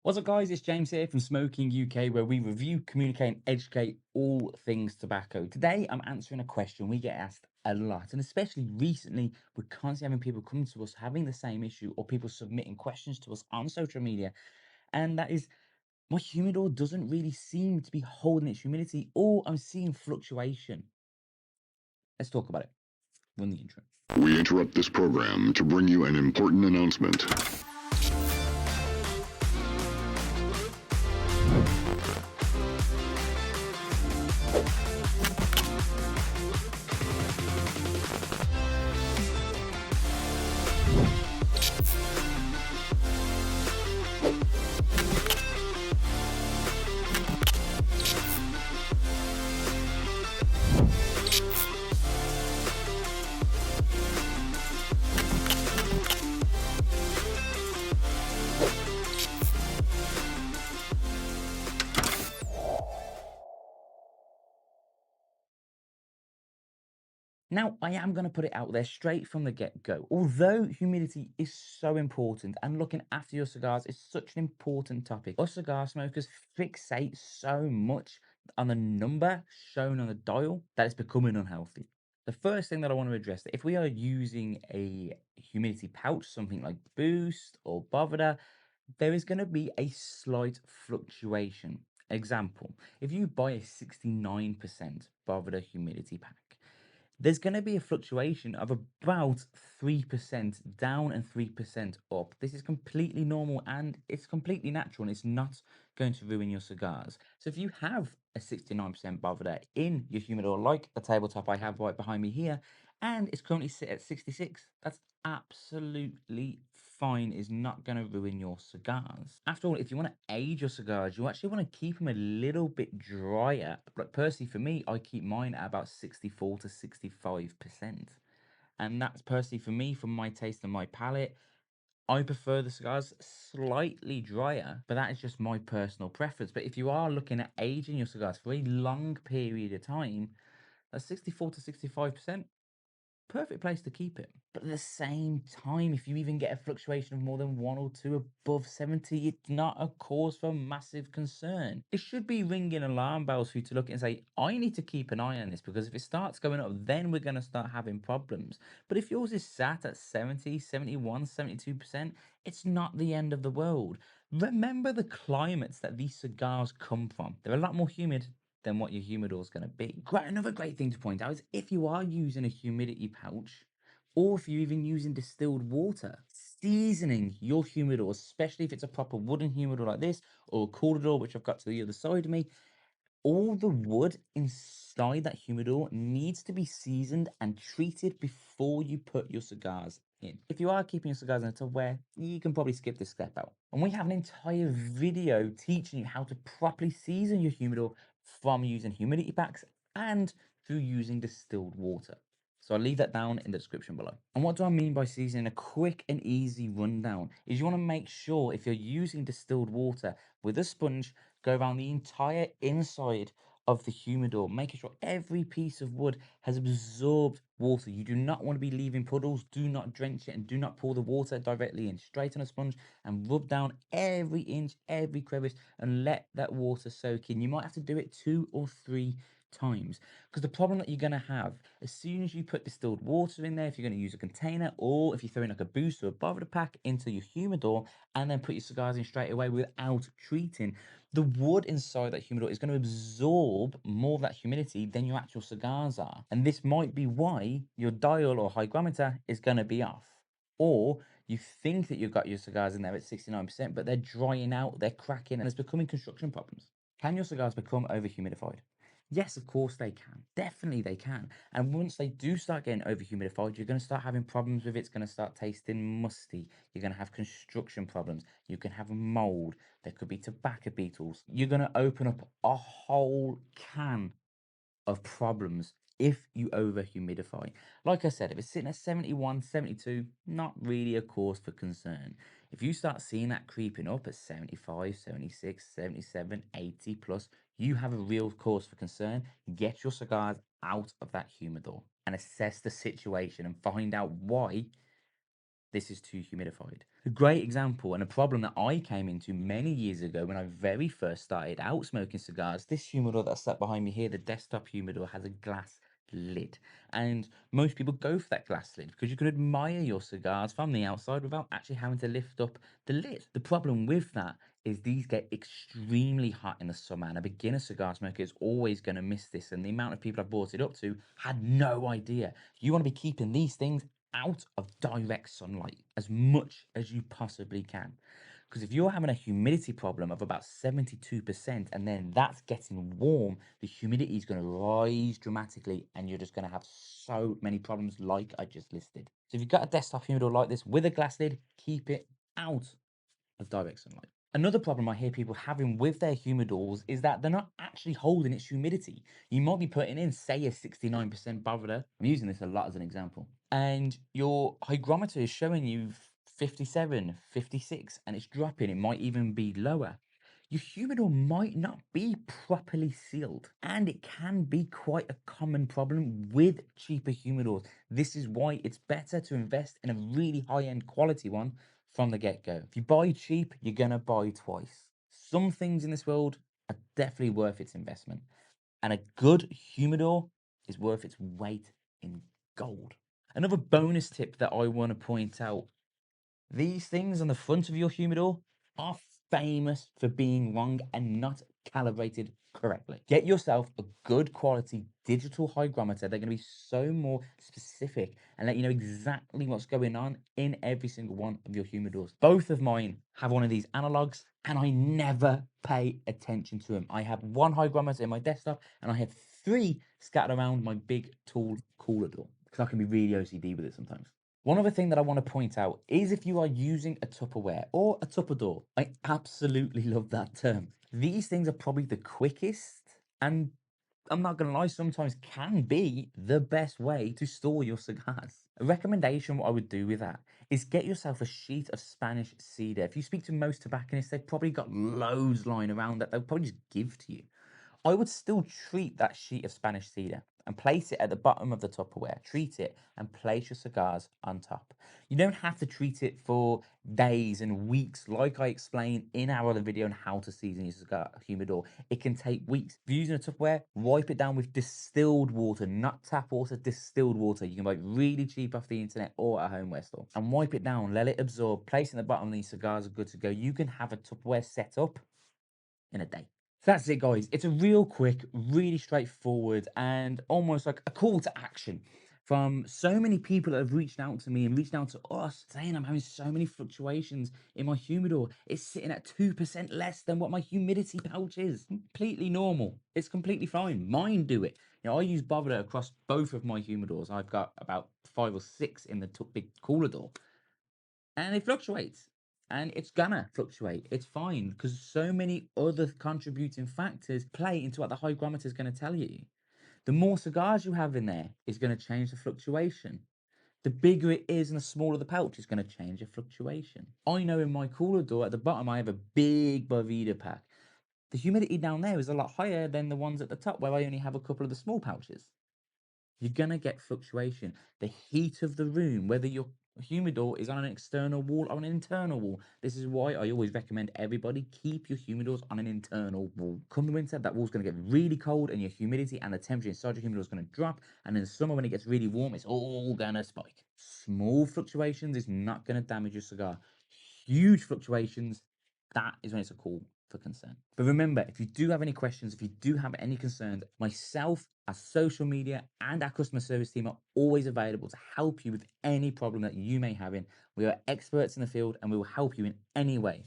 What's up, guys? It's James here from Smoking UK, where we review, communicate, and educate all things tobacco. Today, I'm answering a question we get asked a lot, and especially recently, we're constantly having people coming to us having the same issue, or people submitting questions to us on social media, and that is, my humidor doesn't really seem to be holding its humidity, or I'm seeing fluctuation. Let's talk about it. Run the intro. We interrupt this program to bring you an important announcement. Now, I am going to put it out there straight from the get-go. Although humidity is so important and looking after your cigars is such an important topic, us cigar smokers fixate so much on the number shown on the dial that it's becoming unhealthy. The first thing that I want to address, that if we are using a humidity pouch, something like Boost or Boveda, there is going to be a slight fluctuation. Example, if you buy a 69% Boveda humidity pack, there's going to be a fluctuation of about 3% down and 3% up. This is completely normal and it's completely natural, and it's not going to ruin your cigars. So if you have a 69% Boveda in your humidor, like the tabletop I have right behind me here, and it's currently sit at 66, that's absolutely fine. Is not going to ruin your cigars. After all, if you want to age your cigars, you actually want to keep them a little bit drier. But personally, for me, I keep mine at about 64 to 65%. And that's personally for me, from my taste and my palate. I prefer the cigars slightly drier, but that is just my personal preference. But if you are looking at aging your cigars for a long period of time, a 64 to 65%, perfect place to keep it. But at the same time, if you even get a fluctuation of more than one or two above 70, it's not a cause for massive concern. It should be ringing alarm bells for you to look and say, I need to keep an eye on this, because if it starts going up, then we're going to start having problems. But if yours is sat at 70, 71, 72%, it's not the end of the world. Remember the climates that these cigars come from. They're a lot more humid than what your humidor is going to be. Another great thing to point out is, if you are using a humidity pouch, or if you're even using distilled water, seasoning your humidor, especially if it's a proper wooden humidor like this, or a corridor, which I've got to the other side of me, all the wood inside that humidor needs to be seasoned and treated before you put your cigars in. If you are keeping your cigars in a tupperware, you can probably skip this step out. And we have an entire video teaching you how to properly season your humidor, from using humidity packs and through using distilled water. So I'll leave that down in the description below. And what do I mean by seasoning? A quick and easy rundown is, you want to make sure, if you're using distilled water with a sponge, go around the entire inside of the humidor, making sure every piece of wood has absorbed water. You do not want to be leaving puddles. Do not drench it, and do not pour the water directly in. Straight on a sponge and rub down every inch, every crevice, and let that water soak in. You might have to do it 2 or 3 times, because the problem that you're going to have, as soon as you put distilled water in there, if you're going to use a container, or if you're throwing like a boost or a Boveda pack into your humidor and then put your cigars in straight away without treating, the wood inside that humidor is going to absorb more of that humidity than your actual cigars are. And this might be why your dial or hygrometer is going to be off. Or you think that you've got your cigars in there at 69%, but they're drying out, they're cracking, and it's becoming construction problems. Can your cigars become over humidified? Yes, of course they can. Definitely they can. And once they do start getting over humidified, you're going to start having problems with it. It's going to start tasting musty. You're going to have construction problems. You can have mold. There could be tobacco beetles. You're going to open up a whole can of problems if you over humidify. Like I said, if it's sitting at 71, 72, not really a cause for concern. If you start seeing that creeping up at 75, 76, 77, 80 plus, you have a real cause for concern. Get your cigars out of that humidor and assess the situation and find out why this is too humidified. A great example and a problem that I came into many years ago when I very first started out smoking cigars. This humidor that's sat behind me here, the desktop humidor, has a glass lid. And most people go for that glass lid because you can admire your cigars from the outside without actually having to lift up the lid. The problem with that is these get extremely hot in the summer, and a beginner cigar smoker is always going to miss this. And the amount of people I've brought it up to had no idea. You want to be keeping these things out of direct sunlight as much as you possibly can. Because if you're having a humidity problem of about 72% and then that's getting warm, the humidity is going to rise dramatically and you're just going to have so many problems like I just listed. So if you've got a desktop humidor like this with a glass lid, keep it out of direct sunlight. Another problem I hear people having with their humidors is that they're not actually holding its humidity. You might be putting in, say, a 69% barometer. I'm using this a lot as an example. And your hygrometer is showing you 57, 56, and it's dropping. It might even be lower. Your humidor might not be properly sealed, and it can be quite a common problem with cheaper humidors. This is why it's better to invest in a really high-end quality one from the get-go. If you buy cheap, you're gonna buy twice. Some things in this world are definitely worth its investment, and a good humidor is worth its weight in gold. Another bonus tip that I want to point out, these things on the front of your humidor are famous for being wrong and not calibrated correctly. Get yourself a good quality digital hygrometer. They're going to be so more specific and let you know exactly what's going on in every single one of your humidors. Both of mine have one of these analogs and I never pay attention to them. I have one hygrometer in my desktop and I have three scattered around my big tall cooler door because I can be really OCD with it sometimes. One other thing that I want to point out is if you are using a Tupperware or a Tupperdoor, I absolutely love that term. These things are probably the quickest and I'm not going to lie, sometimes can be the best way to store your cigars. A recommendation, what I would do with that is get yourself a sheet of Spanish cedar. If you speak to most tobacconists, they've probably got loads lying around that they'll probably just give to you. I would still treat that sheet of Spanish cedar and place it at the bottom of the Tupperware. Treat it and place your cigars on top. You don't have to treat it for days and weeks, like I explained in our other video on how to season your cigar humidor. It can take weeks. If you're using a Tupperware, wipe it down with distilled water, not tap water, distilled water. You can buy it really cheap off the internet or at a homeware store. And wipe it down, let it absorb, place it in the bottom, and these cigars are good to go. You can have a Tupperware set up in a day. So that's it, guys. It's a real quick, really straightforward, and almost like a call to action from so many people that have reached out to me and reached out to us saying I'm having so many fluctuations in my humidor. It's sitting at 2% less than what my humidity pouch is. Completely normal. It's completely fine. Mine do it. You know, I use barometer across both of my humidors. I've got about 5 or 6 in the big cooler door and it fluctuates and it's gonna fluctuate. It's fine because so many other contributing factors play into what the hygrometer is going to tell you. The more cigars you have in there is going to change the fluctuation. The bigger it is and the smaller the pouch is going to change the fluctuation. I know in my cooler door at the bottom I have a big Bovida pack. The humidity down there is a lot higher than the ones at the top where I only have a couple of the small pouches. You're going to get fluctuation. The heat of the room, whether your humidor is on an external wall or an internal wall. This is why I always recommend everybody keep your humidors on an internal wall. Come the winter, that wall's going to get really cold and your humidity and the temperature inside your humidor is going to drop. And in the summer, when it gets really warm, it's all going to spike. Small fluctuations is not going to damage your cigar. Huge fluctuations, that is when it's a call for concern. But remember, if you do have any questions, if you do have any concerns, myself, our social media, and our customer service team are always available to help you with any problem that you may have in. We are experts in the field and we will help you in any way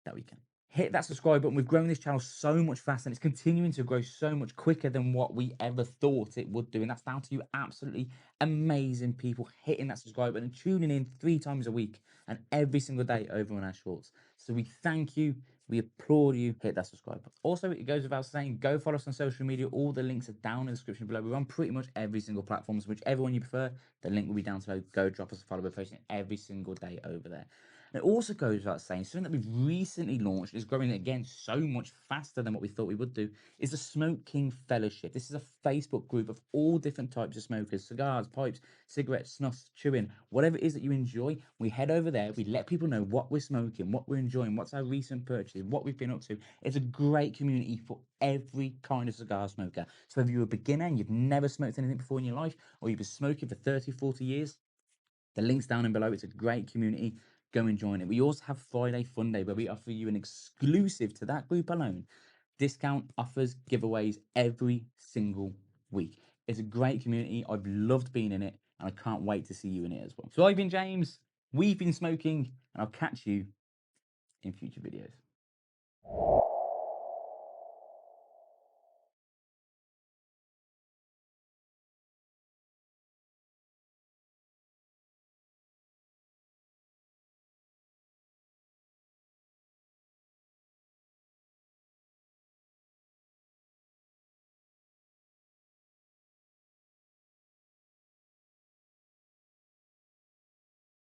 that we can. Hit that subscribe button. We've grown this channel so much faster and it's continuing to grow so much quicker than what we ever thought it would do. And that's down to you absolutely amazing people hitting that subscribe button and tuning in 3 times a week and every single day over on our shorts. So we thank you. We applaud you. Hit that subscribe button. Also, it goes without saying, go follow us on social media. All the links are down in the description below. We're on pretty much every single platform. So whichever one you prefer, the link will be down below. Go drop us a follow. We're posting every single day over there. And it also goes without saying, something that we've recently launched is growing again so much faster than what we thought we would do, is the Smoke King Fellowship. This is a Facebook group of all different types of smokers, cigars, pipes, cigarettes, snuffs, chewing, whatever it is that you enjoy. We head over there, we let people know what we're smoking, what we're enjoying, what's our recent purchases, what we've been up to. It's a great community for every kind of cigar smoker. So if you're a beginner and you've never smoked anything before in your life, or you've been smoking for 30, 40 years, the link's down and below. It's a great community. Go and join it. We also have Friday Fun Day, where we offer you an exclusive to that group alone discount offers, giveaways every single week. It's a great community. I've loved being in it, and I can't wait to see you in it as well. So I've been James. We've been smoking, and I'll catch you in future videos.